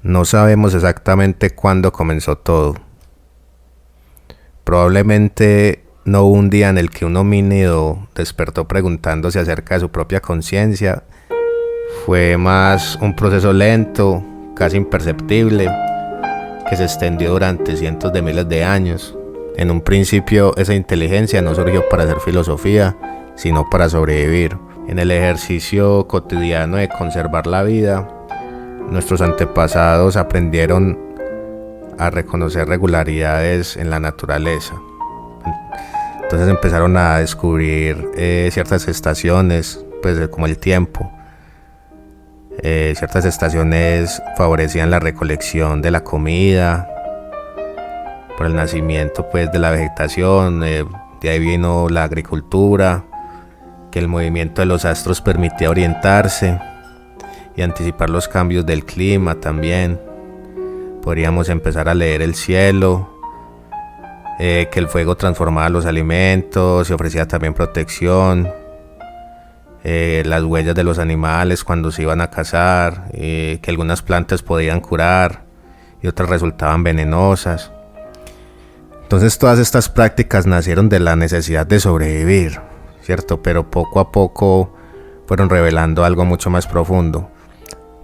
No sabemos exactamente cuándo comenzó todo. Probablemente no hubo un día en el que un homínido despertó preguntándose acerca de su propia conciencia. Fue más un proceso lento, casi imperceptible, que se extendió durante cientos de miles de años. En un principio, esa inteligencia no surgió para hacer filosofía, sino para sobrevivir. En el ejercicio cotidiano de conservar la vida, nuestros antepasados aprendieron a reconocer regularidades en la naturaleza. Entonces empezaron a descubrir ciertas estaciones, pues como el tiempo. Ciertas estaciones favorecían la recolección de la comida, por el nacimiento pues de la vegetación, de ahí vino la agricultura, que el movimiento de los astros permitía orientarse y anticipar los cambios del clima también. Podríamos empezar a leer el cielo, que el fuego transformaba los alimentos y ofrecía también protección, las huellas de los animales cuando se iban a cazar, que algunas plantas podían curar y otras resultaban venenosas. Entonces todas estas prácticas nacieron de la necesidad de sobrevivir, ¿cierto? Pero poco a poco fueron revelando algo mucho más profundo,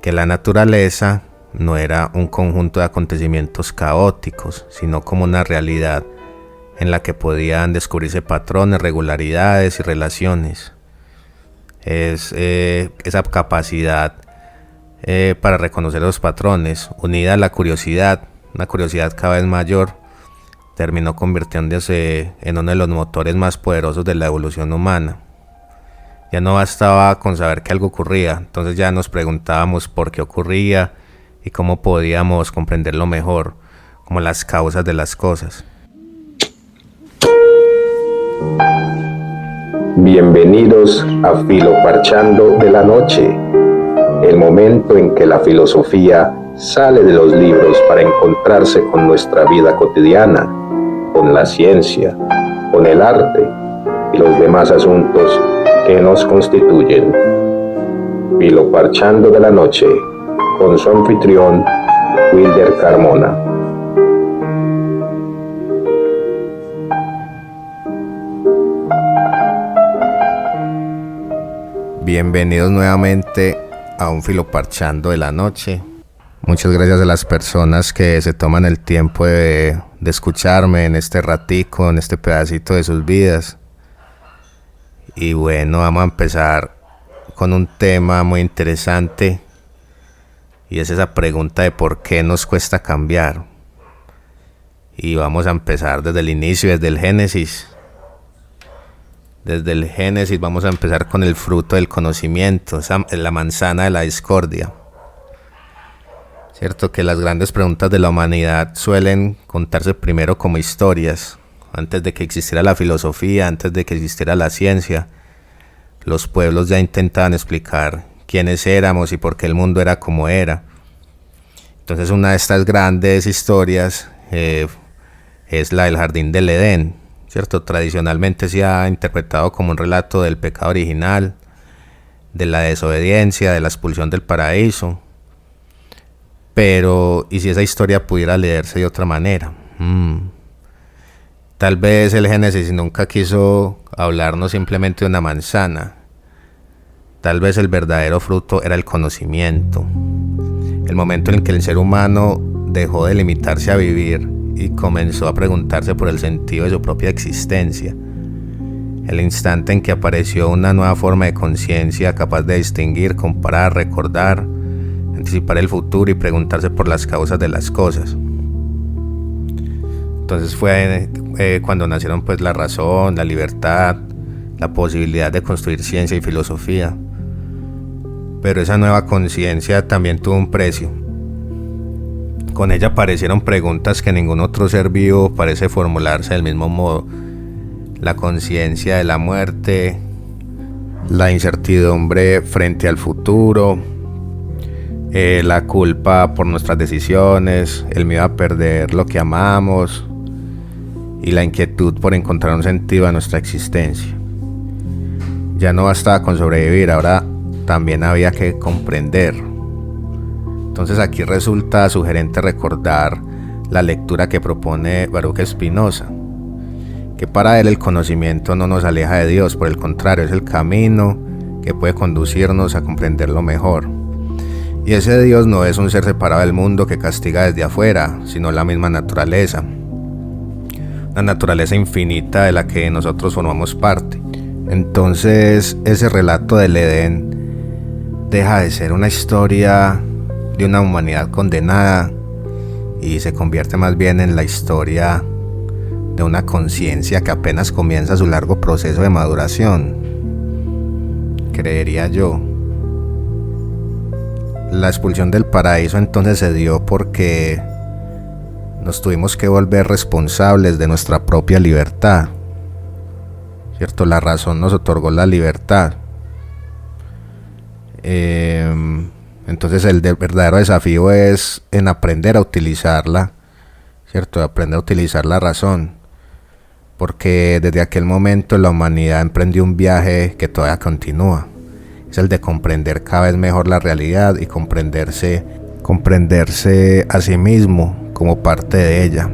que la naturaleza no era un conjunto de acontecimientos caóticos, sino como una realidad en la que podían descubrirse patrones, regularidades y relaciones. Es esa capacidad para reconocer los patrones, unida a la curiosidad, una curiosidad cada vez mayor, terminó convirtiéndose en uno de los motores más poderosos de la evolución humana. Ya no bastaba con saber que algo ocurría, entonces ya nos preguntábamos por qué ocurría y cómo podíamos comprenderlo mejor, como las causas de las cosas. Bienvenidos a Filoparchando de la Noche, el momento en que la filosofía sale de los libros para encontrarse con nuestra vida cotidiana, con la ciencia, con el arte y los demás asuntos que nos constituyen. Filoparchando de la Noche, con su anfitrión, Wilder Carmona. Bienvenidos nuevamente a un Filoparchando de la Noche. Muchas gracias a las personas que se toman el tiempo de escucharme en este ratico, en este pedacito de sus vidas. Y bueno, vamos a empezar con un tema muy interesante, y es esa pregunta de por qué nos cuesta cambiar. Y vamos a empezar desde el inicio, desde el Génesis. Desde el Génesis vamos a empezar con el fruto del conocimiento, la manzana de la discordia. Cierto que las grandes preguntas de la humanidad suelen contarse primero como historias. Antes de que existiera la filosofía, antes de que existiera la ciencia, los pueblos ya intentaban explicar quiénes éramos y por qué el mundo era como era. Entonces una de estas grandes historias es la del Jardín del Edén, ¿cierto? Tradicionalmente se ha interpretado como un relato del pecado original, de la desobediencia, de la expulsión del paraíso. Pero, ¿y si esa historia pudiera leerse de otra manera? Tal vez el Génesis nunca quiso hablarnos simplemente de una manzana. Tal vez el verdadero fruto era el conocimiento. El momento en el que el ser humano dejó de limitarse a vivir y comenzó a preguntarse por el sentido de su propia existencia. El instante en que apareció una nueva forma de conciencia capaz de distinguir, comparar, recordar, anticipar el futuro y preguntarse por las causas de las cosas. Entonces fue cuando nacieron pues la razón, la libertad, la posibilidad de construir ciencia y filosofía. Pero esa nueva conciencia también tuvo un precio. Con ella aparecieron preguntas que ningún otro ser vivo parece formularse del mismo modo. La conciencia de la muerte, la incertidumbre frente al futuro, la culpa por nuestras decisiones, el miedo a perder lo que amamos y la inquietud por encontrar un sentido a nuestra existencia. Ya no bastaba con sobrevivir, ahora también había que comprender. Entonces aquí resulta sugerente recordar la lectura que propone Baruch Spinoza, que para él el conocimiento no nos aleja de Dios, por el contrario, es el camino que puede conducirnos a comprenderlo mejor. Y ese Dios no es un ser separado del mundo que castiga desde afuera, sino la misma naturaleza, la naturaleza infinita de la que nosotros formamos parte. Entonces ese relato del Edén deja de ser una historia de una humanidad condenada y se convierte más bien en la historia de una conciencia que apenas comienza su largo proceso de maduración, creería yo. La expulsión del paraíso entonces se dio porque nos tuvimos que volver responsables de nuestra propia libertad, ¿cierto? La razón nos otorgó la libertad. Entonces el verdadero desafío es en aprender a utilizarla, ¿cierto? Aprender a utilizar la razón, porque desde aquel momento la humanidad emprendió un viaje que todavía continúa. Es el de comprender cada vez mejor la realidad y comprenderse a sí mismo como parte de ella.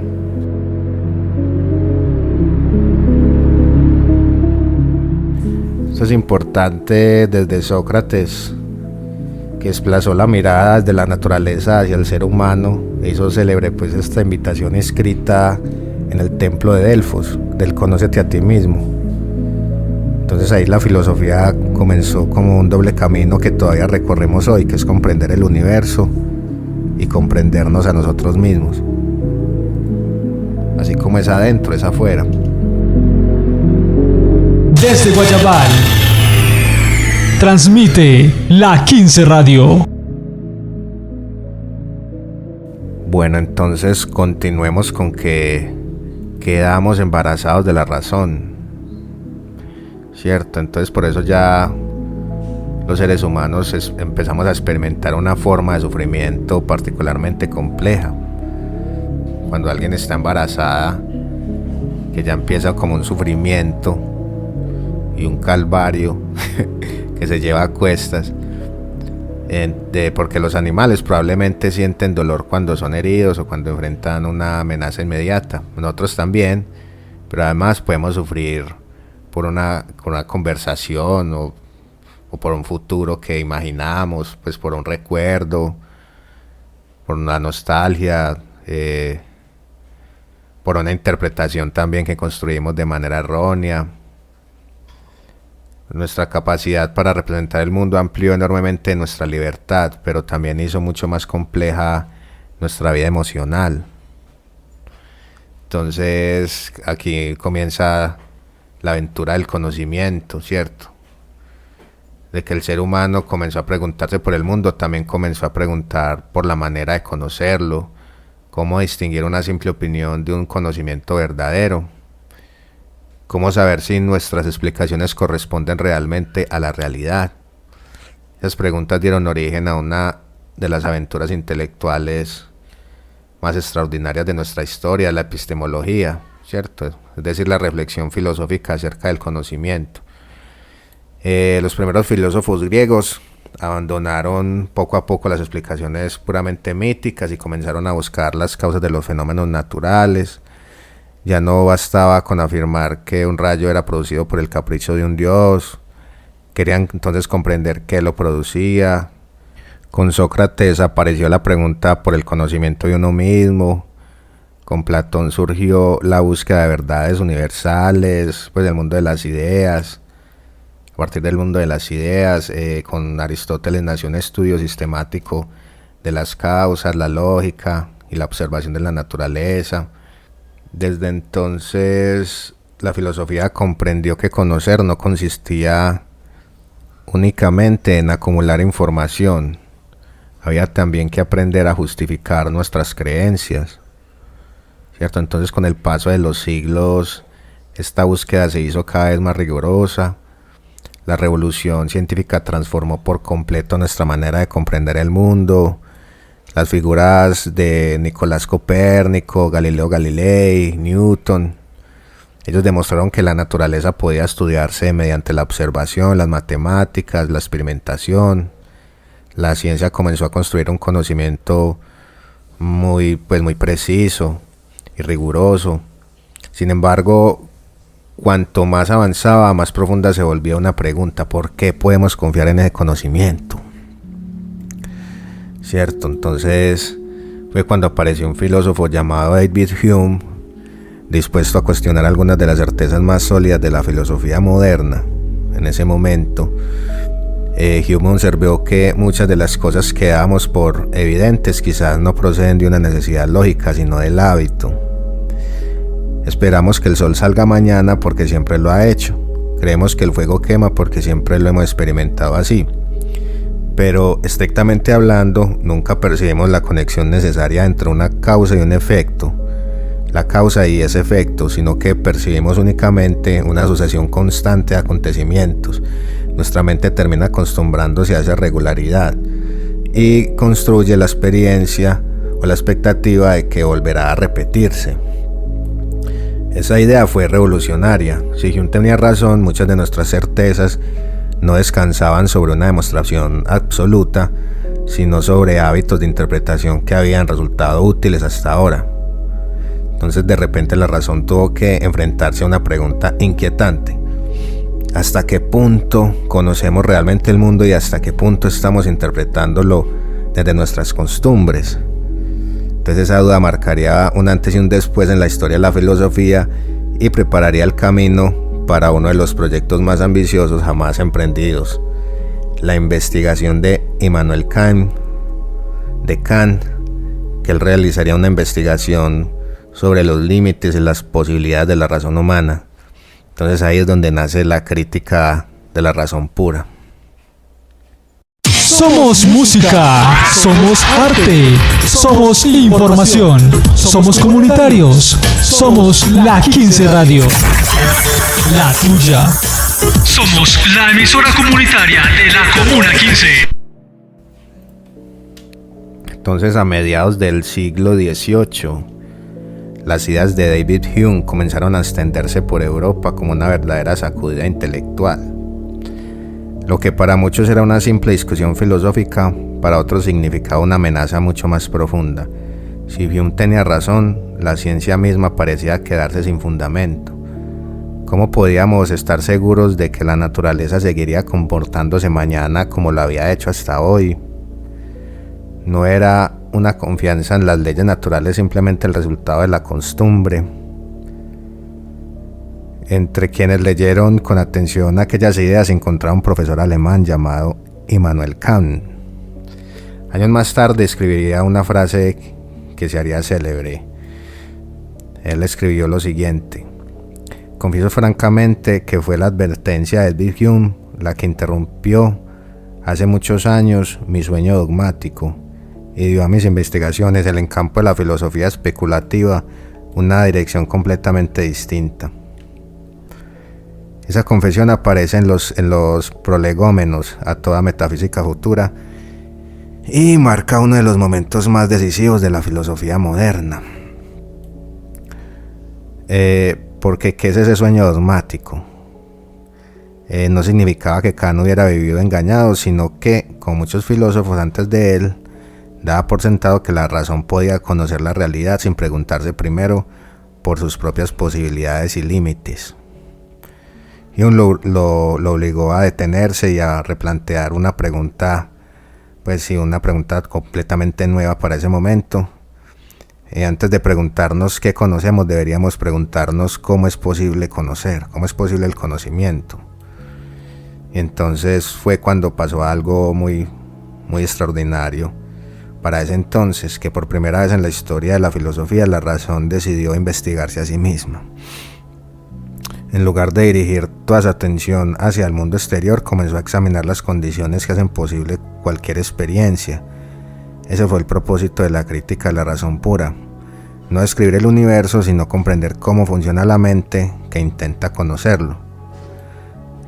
Esto es importante desde Sócrates, que desplazó la mirada desde la naturaleza hacia el ser humano e hizo célebre pues esta invitación escrita en el templo de Delfos, del conócete a ti mismo. Entonces ahí la filosofía comenzó como un doble camino que todavía recorremos hoy, que es comprender el universo y comprendernos a nosotros mismos. Así como es adentro, es afuera. Desde Guayabal, transmite La 15 Radio. Bueno, entonces continuemos con que quedamos embarazados de la razón, ¿cierto? Entonces por eso ya los seres humanos empezamos a experimentar una forma de sufrimiento particularmente compleja. Cuando alguien está embarazada, que ya empieza como un sufrimiento y un calvario que se lleva a cuestas, porque los animales probablemente sienten dolor cuando son heridos o cuando enfrentan una amenaza inmediata. Nosotros también, pero además podemos sufrir por una conversación o por un futuro que imaginamos, pues por un recuerdo, por una nostalgia, por una interpretación también que construimos de manera errónea. Nuestra capacidad para representar el mundo amplió enormemente nuestra libertad, pero también hizo mucho más compleja nuestra vida emocional. Entonces aquí comienza la aventura del conocimiento, ¿cierto? De que el ser humano comenzó a preguntarse por el mundo, también comenzó a preguntar por la manera de conocerlo, cómo distinguir una simple opinión de un conocimiento verdadero. ¿Cómo saber si nuestras explicaciones corresponden realmente a la realidad? Esas preguntas dieron origen a una de las aventuras intelectuales más extraordinarias de nuestra historia, la epistemología, ¿cierto? Es decir, la reflexión filosófica acerca del conocimiento. Los primeros filósofos griegos abandonaron poco a poco las explicaciones puramente míticas y comenzaron a buscar las causas de los fenómenos naturales. Ya no bastaba con afirmar que un rayo era producido por el capricho de un dios. Querían entonces comprender qué lo producía. Con Sócrates apareció la pregunta por el conocimiento de uno mismo. Con Platón surgió la búsqueda de verdades universales, pues del mundo de las ideas. A partir del mundo de las ideas, con Aristóteles nació un estudio sistemático de las causas, la lógica y la observación de la naturaleza. Desde entonces la filosofía comprendió que conocer no consistía únicamente en acumular información. Había también que aprender a justificar nuestras creencias, ¿cierto? Entonces con el paso de los siglos esta búsqueda se hizo cada vez más rigurosa. La revolución científica transformó por completo nuestra manera de comprender el mundo. Las figuras de Nicolás Copérnico, Galileo Galilei, Newton, ellos demostraron que la naturaleza podía estudiarse mediante la observación, las matemáticas, la experimentación, la ciencia comenzó a construir un conocimiento muy preciso y riguroso. Sin embargo, cuanto más avanzaba, más profunda se volvía una pregunta: ¿por qué podemos confiar en ese conocimiento? ¿Cierto? Entonces fue cuando apareció un filósofo llamado David Hume, dispuesto a cuestionar algunas de las certezas más sólidas de la filosofía moderna. En ese momento, Hume observó que muchas de las cosas que damos por evidentes quizás no proceden de una necesidad lógica, sino del hábito. Esperamos que el sol salga mañana porque siempre lo ha hecho. Creemos que el fuego quema porque siempre lo hemos experimentado así. Pero estrictamente hablando, nunca percibimos la conexión necesaria entre una causa y un efecto, la causa y ese efecto, sino que percibimos únicamente una sucesión constante de acontecimientos. Nuestra mente termina acostumbrándose a esa regularidad y construye la experiencia o la expectativa de que volverá a repetirse. Esa idea fue revolucionaria. Si Hume tenía razón, muchas de nuestras certezas no descansaban sobre una demostración absoluta, sino sobre hábitos de interpretación que habían resultado útiles hasta ahora. Entonces, de repente, la razón tuvo que enfrentarse a una pregunta inquietante: ¿hasta qué punto conocemos realmente el mundo y hasta qué punto estamos interpretándolo desde nuestras costumbres? Entonces, esa duda marcaría un antes y un después en la historia de la filosofía y prepararía el camino para uno de los proyectos más ambiciosos jamás emprendidos: la investigación de Immanuel Kant, que él realizaría una investigación sobre los límites y las posibilidades de la razón humana. Entonces ahí es donde nace la crítica de la razón pura. Somos música, somos arte, somos información, somos comunitarios, somos la 15 Radio, la tuya. Somos la emisora comunitaria de la Comuna 15. Entonces, a mediados del siglo XVIII, las ideas de David Hume comenzaron a extenderse por Europa como una verdadera sacudida intelectual. Lo que para muchos era una simple discusión filosófica, para otros significaba una amenaza mucho más profunda. Si Hume tenía razón, la ciencia misma parecía quedarse sin fundamento. ¿Cómo podíamos estar seguros de que la naturaleza seguiría comportándose mañana como lo había hecho hasta hoy? ¿No era una confianza en las leyes naturales simplemente el resultado de la costumbre? Entre quienes leyeron con atención aquellas ideas se encontraba un profesor alemán llamado Immanuel Kant. Años más tarde escribiría una frase que se haría célebre. Él escribió lo siguiente: confieso francamente que fue la advertencia de David Hume la que interrumpió hace muchos años mi sueño dogmático y dio a mis investigaciones en el campo de la filosofía especulativa una dirección completamente distinta. Esa confesión aparece en los prolegómenos a toda metafísica futura y marca uno de los momentos más decisivos de la filosofía moderna. Porque ¿qué es ese sueño dogmático? No significaba que Kant hubiera vivido engañado, sino que, como muchos filósofos antes de él, daba por sentado que la razón podía conocer la realidad sin preguntarse primero por sus propias posibilidades y límites. Hume lo obligó a detenerse y a replantear una pregunta, una pregunta completamente nueva para ese momento. Antes de preguntarnos qué conocemos, deberíamos preguntarnos cómo es posible conocer, cómo es posible el conocimiento. Y entonces fue cuando pasó algo muy, muy extraordinario. Para ese entonces, que por primera vez en la historia de la filosofía, la razón decidió investigarse a sí misma. En lugar de dirigir toda su atención hacia el mundo exterior, comenzó a examinar las condiciones que hacen posible cualquier experiencia. Ese fue el propósito de la crítica de la razón pura: no describir el universo, sino comprender cómo funciona la mente que intenta conocerlo.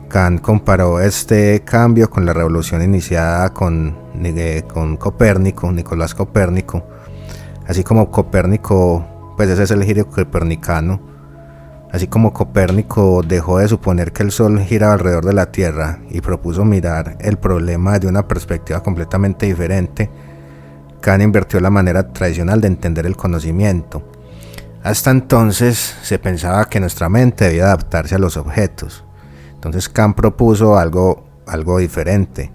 Kant comparó este cambio con la revolución iniciada con Nicolás Copérnico. Así como Copérnico, ese es el giro copernicano, Así como Copérnico dejó de suponer que el Sol giraba alrededor de la Tierra y propuso mirar el problema de una perspectiva completamente diferente, Kant invirtió la manera tradicional de entender el conocimiento. Hasta entonces se pensaba que nuestra mente debía adaptarse a los objetos. Entonces Kant propuso algo diferente.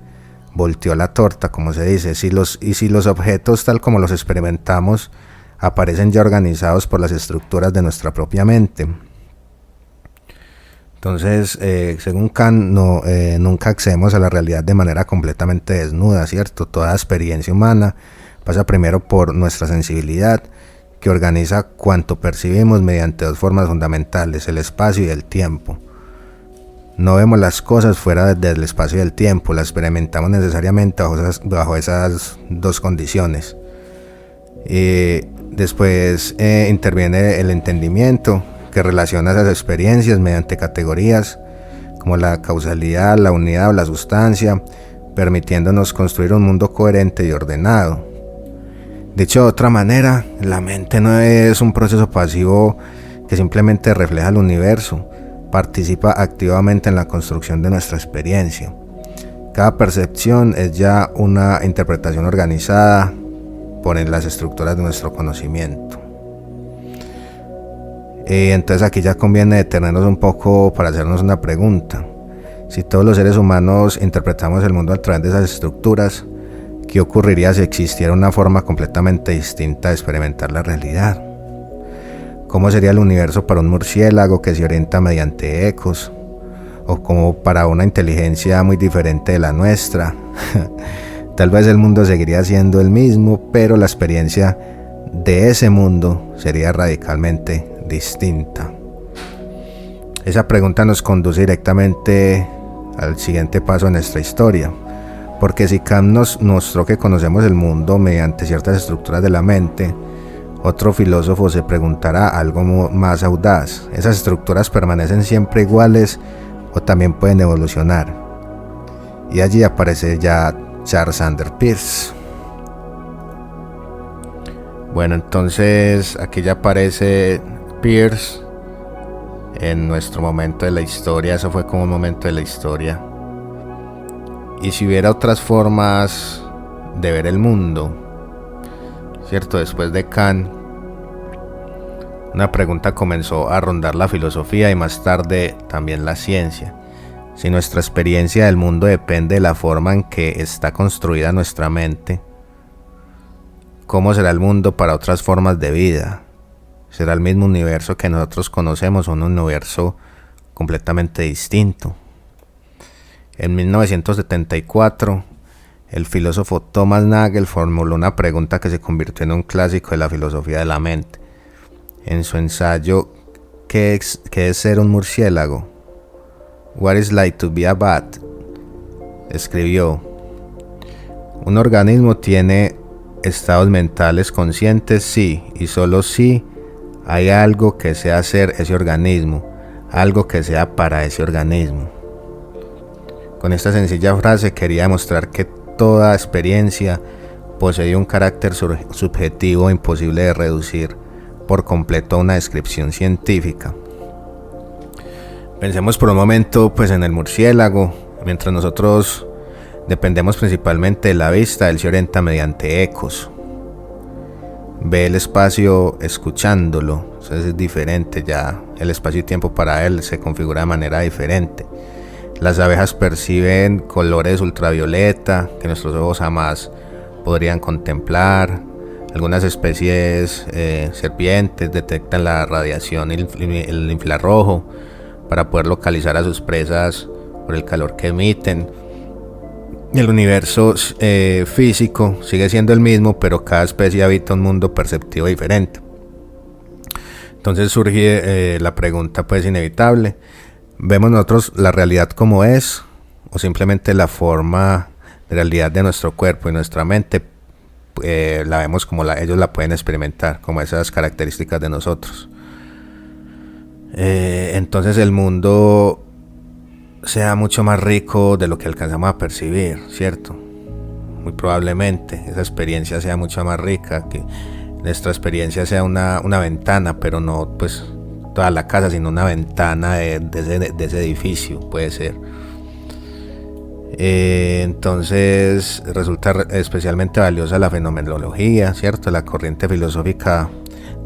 Volteó la torta, como se dice. Si los objetos, tal como los experimentamos, aparecen ya organizados por las estructuras de nuestra propia mente. Entonces, según Kant, nunca accedemos a la realidad de manera completamente desnuda, ¿cierto? Toda experiencia humana pasa primero por nuestra sensibilidad, que organiza cuanto percibimos mediante dos formas fundamentales, el espacio y el tiempo. No vemos las cosas fuera del espacio y del tiempo, las experimentamos necesariamente bajo esas dos condiciones. Después interviene el entendimiento, que relaciona esas experiencias mediante categorías como la causalidad, la unidad o la sustancia, permitiéndonos construir un mundo coherente y ordenado. Dicho de otra manera, la mente no es un proceso pasivo que simplemente refleja el universo, participa activamente en la construcción de nuestra experiencia. Cada percepción es ya una interpretación organizada por las estructuras de nuestro conocimiento. Entonces aquí ya conviene detenernos un poco para hacernos una pregunta. Si todos los seres humanos interpretamos el mundo a través de esas estructuras, ¿qué ocurriría si existiera una forma completamente distinta de experimentar la realidad? ¿Cómo sería el universo para un murciélago que se orienta mediante ecos? ¿O como para una inteligencia muy diferente de la nuestra? Tal vez el mundo seguiría siendo el mismo, pero la experiencia de ese mundo sería radicalmente distinta. Esa pregunta nos conduce directamente al siguiente paso en nuestra historia, porque si Kant nos mostró que conocemos el mundo mediante ciertas estructuras de la mente, otro filósofo se preguntará algo más audaz: ¿esas estructuras permanecen siempre iguales o también pueden evolucionar? Y allí aparece ya Charles Sanders Peirce. Bueno, entonces aquí ya aparece Peirce en nuestro momento de la historia. Eso fue como un momento de la historia. Y si hubiera otras formas de ver el mundo, ¿cierto? Después de Kant, una pregunta comenzó a rondar la filosofía y más tarde también la ciencia. Si nuestra experiencia del mundo depende de la forma en que está construida nuestra mente, ¿cómo será el mundo para otras formas de vida? ¿Será el mismo universo que nosotros conocemos o un universo completamente distinto? En 1974, el filósofo Thomas Nagel formuló una pregunta que se convirtió en un clásico de la filosofía de la mente. En su ensayo ¿Qué es ser un murciélago? What is like to be a bat? Escribió: un organismo tiene estados mentales conscientes si y solo si hay algo que sea ser ese organismo, algo que sea para ese organismo. Con esta sencilla frase quería demostrar que toda experiencia posee un carácter subjetivo imposible de reducir por completo a una descripción científica. Pensemos por un momento pues en el murciélago. Mientras nosotros dependemos principalmente de la vista, él se orienta mediante ecos. Ve el espacio escuchándolo. Entonces es diferente, ya el espacio y tiempo para él se configura de manera diferente. Las abejas perciben colores ultravioleta que nuestros ojos jamás podrían contemplar. Algunas especies serpientes detectan la radiación y el infrarrojo para poder localizar a sus presas por el calor que emiten. El universo físico sigue siendo el mismo, pero cada especie habita un mundo perceptivo diferente. Entonces surge la pregunta pues inevitable: ¿vemos nosotros la realidad como es o simplemente la forma de realidad de nuestro cuerpo y nuestra mente la vemos como ellos la pueden experimentar, como esas características de nosotros? Entonces el mundo sea mucho más rico de lo que alcanzamos a percibir, ¿cierto? Muy probablemente esa experiencia sea mucho más rica, que nuestra experiencia sea una ventana, pero no pues toda la casa, sino una ventana de ese edificio, puede ser. Entonces resulta especialmente valiosa la fenomenología, ¿cierto? La corriente filosófica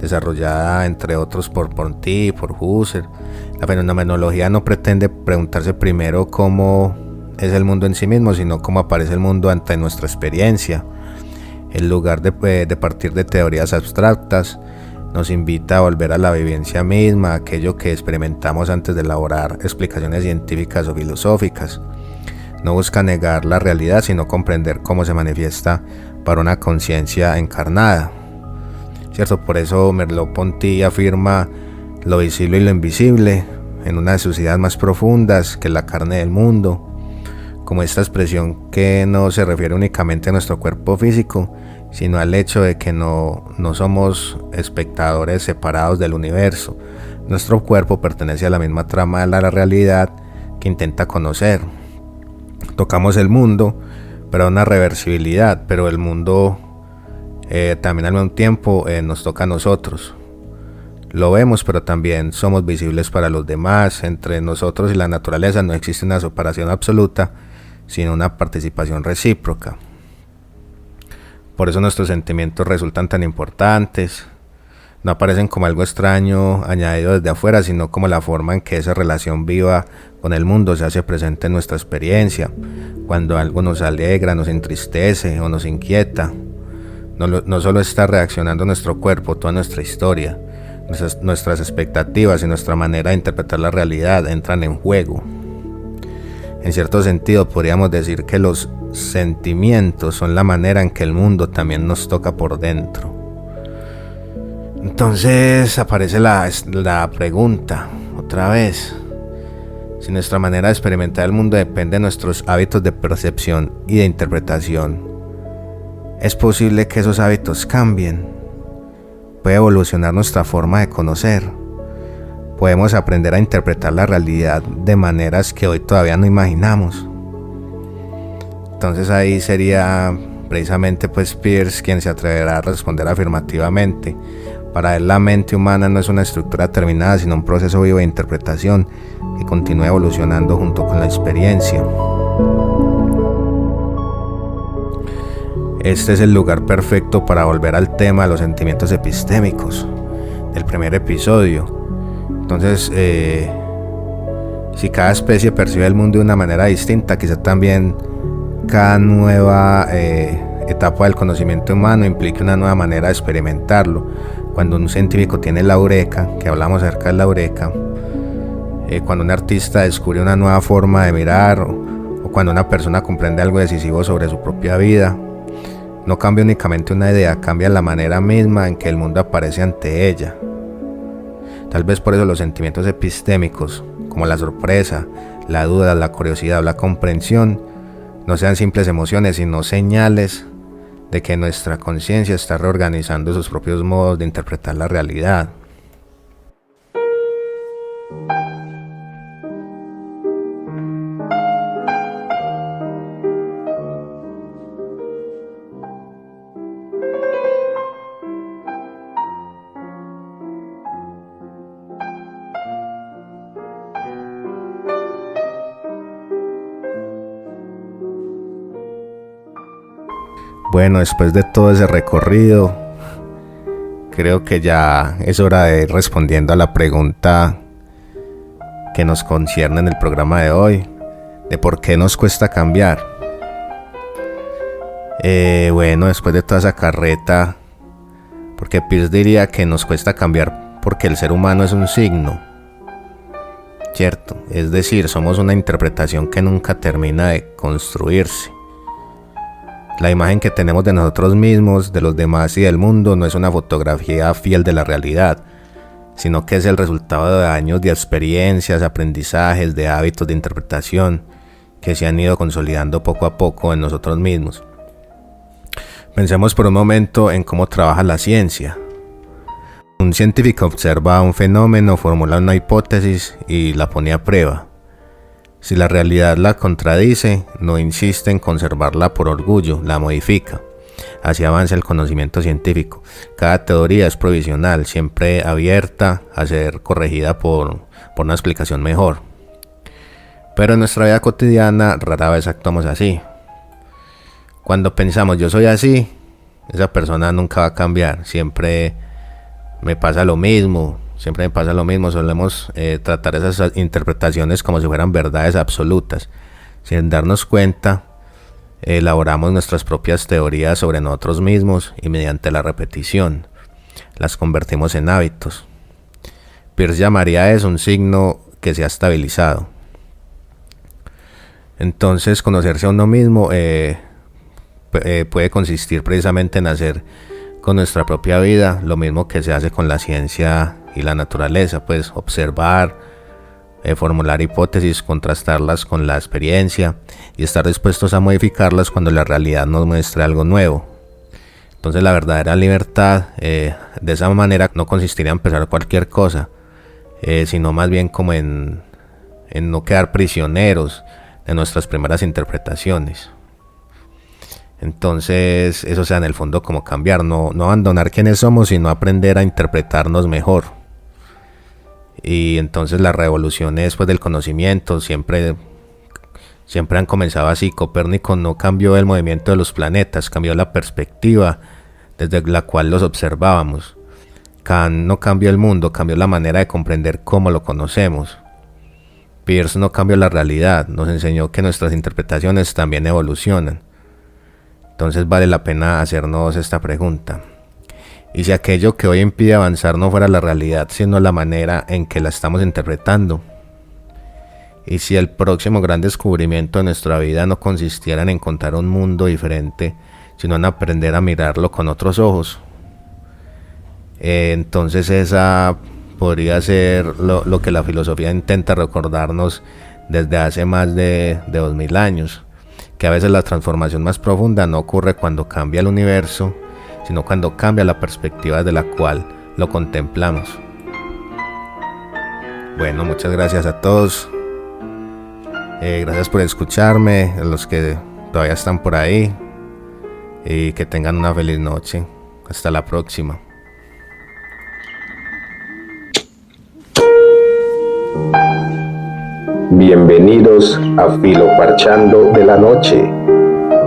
desarrollada entre otros por Ponty y por Husserl. La fenomenología no pretende preguntarse primero cómo es el mundo en sí mismo, sino cómo aparece el mundo ante nuestra experiencia. En lugar de partir de teorías abstractas, nos invita a volver a la vivencia misma, aquello que experimentamos antes de elaborar explicaciones científicas o filosóficas. No busca negar la realidad, sino comprender cómo se manifiesta para una conciencia encarnada, ¿cierto? Por eso Merleau-Ponty afirma lo visible y lo invisible en una de sus ideas más profundas, que es la carne del mundo, como esta expresión que no se refiere únicamente a nuestro cuerpo físico, sino al hecho de que no somos espectadores separados del universo. Nuestro cuerpo pertenece a la misma trama de la realidad que intenta conocer. Tocamos el mundo, pero una reversibilidad, pero el mundo también al mismo tiempo nos toca a nosotros. Lo vemos, pero también somos visibles para los demás. Entre nosotros y la naturaleza no existe una separación absoluta, sino una participación recíproca. Por eso nuestros sentimientos resultan tan importantes. No aparecen como algo extraño añadido desde afuera, sino como la forma en que esa relación viva con el mundo se hace presente en nuestra experiencia. Cuando algo nos alegra, nos entristece o nos inquieta, no solo está reaccionando nuestro cuerpo, toda nuestra historia, nuestras expectativas y nuestra manera de interpretar la realidad entran en juego. En cierto sentido, podríamos decir que los sentimientos son la manera en que el mundo también nos toca por dentro. Entonces aparece la pregunta, otra vez. Si nuestra manera de experimentar el mundo depende de nuestros hábitos de percepción y de interpretación, ¿es posible que esos hábitos cambien? ¿Puede evolucionar nuestra forma de conocer? ¿Podemos aprender a interpretar la realidad de maneras que hoy todavía no imaginamos? Entonces ahí sería precisamente Peirce quien se atreverá a responder afirmativamente. Para él la mente humana no es una estructura terminada, sino un proceso vivo de interpretación que continúa evolucionando junto con la experiencia. Este es el lugar perfecto para volver al tema de los sentimientos epistémicos del primer episodio. Entonces, si cada especie percibe el mundo de una manera distinta, quizá también cada nueva etapa del conocimiento humano implique una nueva manera de experimentarlo. Cuando un científico tiene la eureka, que hablamos acerca de la eureka, cuando un artista descubre una nueva forma de mirar, o cuando una persona comprende algo decisivo sobre su propia vida, no cambia únicamente una idea, cambia la manera misma en que el mundo aparece ante ella. Tal vez por eso los sentimientos epistémicos, como la sorpresa, la duda, la curiosidad o la comprensión, no sean simples emociones, sino señales de que nuestra conciencia está reorganizando sus propios modos de interpretar la realidad. Bueno, después de todo ese recorrido, creo que ya es hora de ir respondiendo a la pregunta que nos concierne en el programa de hoy, de por qué nos cuesta cambiar. Bueno, después de toda esa carreta, porque Peirce diría que nos cuesta cambiar porque el ser humano es un signo, ¿cierto? Es decir, somos una interpretación que nunca termina de construirse. La imagen que tenemos de nosotros mismos, de los demás y del mundo no es una fotografía fiel de la realidad, sino que es el resultado de años de experiencias, aprendizajes, de hábitos de interpretación que se han ido consolidando poco a poco en nosotros mismos. Pensemos por un momento en cómo trabaja la ciencia. Un científico observa un fenómeno, formula una hipótesis y la pone a prueba. Si la realidad la contradice, no insiste en conservarla por orgullo, la modifica. así avanza el conocimiento científico. Cada teoría es provisional, siempre abierta a ser corregida por una explicación mejor. Pero en nuestra vida cotidiana rara vez actuamos así. Cuando pensamos yo soy así, esa persona nunca va a cambiar. Siempre me pasa lo mismo. Solemos tratar esas interpretaciones como si fueran verdades absolutas. Sin darnos cuenta, elaboramos nuestras propias teorías sobre nosotros mismos y mediante la repetición las convertimos en hábitos. Peirce llamaría a eso un signo que se ha estabilizado. Entonces, conocerse a uno mismo puede consistir precisamente en hacer con nuestra propia vida lo mismo que se hace con la ciencia y la naturaleza, pues observar, formular hipótesis, contrastarlas con la experiencia y estar dispuestos a modificarlas cuando la realidad nos muestre algo nuevo. Entonces la verdadera libertad de esa manera no consistiría en pensar cualquier cosa, sino más bien como en no quedar prisioneros de nuestras primeras interpretaciones. Entonces eso sea en el fondo como cambiar, no abandonar quiénes somos, sino aprender a interpretarnos mejor. Y entonces las revoluciones pues del conocimiento siempre han comenzado así. Copérnico no cambió el movimiento de los planetas, cambió la perspectiva desde la cual los observábamos. Kant no cambió el mundo, cambió la manera de comprender cómo lo conocemos. Peirce no cambió la realidad, nos enseñó que nuestras interpretaciones también evolucionan. Entonces vale la pena hacernos esta pregunta: ¿y si aquello que hoy impide avanzar no fuera la realidad, sino la manera en que la estamos interpretando? ¿Y si el próximo gran descubrimiento de nuestra vida no consistiera en encontrar un mundo diferente, sino en aprender a mirarlo con otros ojos? Entonces esa podría ser lo que la filosofía intenta recordarnos desde hace más de 2000 años, que a veces la transformación más profunda no ocurre cuando cambia el universo, sino cuando cambia la perspectiva desde la cual lo contemplamos. Bueno, muchas gracias a todos. Gracias por escucharme, a los que todavía están por ahí, y que tengan una feliz noche. Hasta la próxima. Bienvenidos a Filoparchando de la Noche,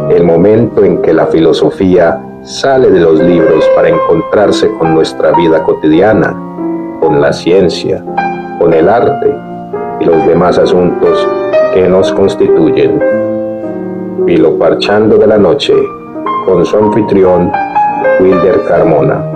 el momento en que la filosofía sale de los libros para encontrarse con nuestra vida cotidiana, con la ciencia, con el arte y los demás asuntos que nos constituyen. Filoparchando de la Noche, con su anfitrión, Wilder Carmona.